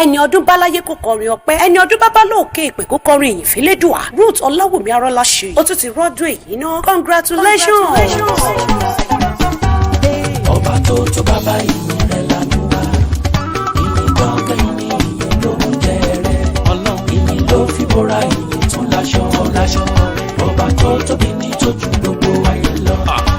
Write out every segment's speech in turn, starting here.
ẹni ọdún báláyé kó kọrin ọpẹ́ ẹni ọdún bábá lóòkè ìpè kó kọrin ìyìn fílédùà. Ruth Ọláwùmí Arọ́láṣe ó tún ti rọ́dún èyí náà. Congratulations. ọba tó tó bàbá ìyìn rẹ̀ lánàá ìyìn gbọ̀ngàn ìyìn ló ń jẹ rẹ̀ ìyìn ló fi bóra ìyìn tún láṣọ ọba tó tóbi ní tójú gbogbo ayé lọ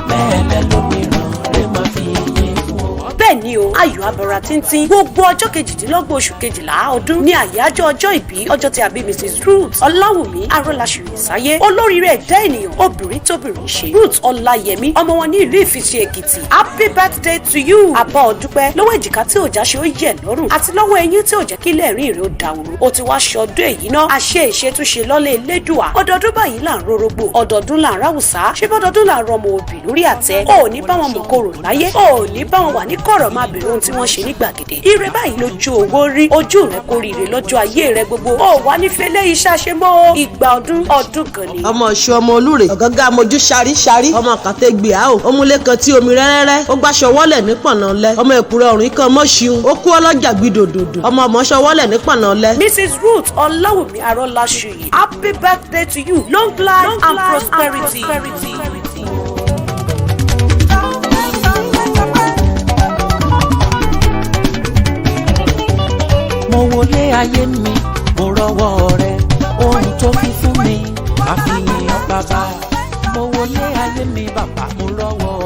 mẹ́ẹ̀lẹ́ lómìíràn rẹ̀ máa fi yìn fún ọ. Bẹ́ẹ̀ ni o, ayọ̀ abara tíntín gbogbo ọjọ́ kejìdínlọ́gbọ̀n oṣù kejìlá ọdún ní àyájọ́ ọjọ́ ìbí ọjọ́ tí a bí Mrs. Ruth Ọláwùmí Arọ́láṣe sáyé olóríire ẹ̀dá ènìyàn obìnrin tóbìnrin ṣe Ruth Ọláyẹmí ọmọ wọn ní ìlú Ìfisì Èkìtì. Happy birthday to you. àbá ọdúpẹ́ lọ́wọ́ èjìká tí òjá ṣe ó yẹ̀ lọ́rùn àti lọ́wọ́ ẹyin tí ò jẹ́ kí ilé ẹ̀rín rẹ̀ ó dàwòrò. ó ti wá ṣọdún èyí náà àṣẹ ìṣètúnṣe lọ́lẹ̀ Elédùà. ọdọọdún báyìí là ń rorógbò ọdọọdún là ń ráwùsá ṣé bọ́dọọdún là ń rọmọ òbí lórí àtẹ. ò ní bá wọn mọ̀ kóró láyé ò ní bá wọn wà ní kọ̀rọ̀ máa bèrè ohun tí wọ́n ṣe ní gbàgede. ire báyìí lójú owó rí ojú rẹ kórìíre lọ́jọ́ ayé rẹ gbogbo. ó wà nífẹ̀ẹ́ lẹ́yìn iṣẹ́ mọ́ ìgbà ọdún kan ni. ọmọ ọ̀ṣun ọmọ olúre ọ̀gángan amojú ṣaríṣarí ọmọ kàtẹ́gbè àó ọmúlé kan tí omi rẹ́rẹ́rẹ́ ó gbàṣọ wọ́lẹ̀ nípọ̀nà lẹ ọmọ èkúrẹ́ ọ̀rùn kan mọ́ṣíun ó kú ọlọ́jà gbìdòdòdò ọmọ ọmọṣọ wọ́lẹ̀ nípọ̀nà lẹ. Mrs. Ruth Ọláwùmí Arọ́láṣe, happy birthday to you, long life and prosperity. mo wọlé ayé mi mo rọ́wọ́ rẹ̀ ohun tó fi fún mi àfihàn bàbá mo wọlé ayé mi bàbá mo rọ́wọ́.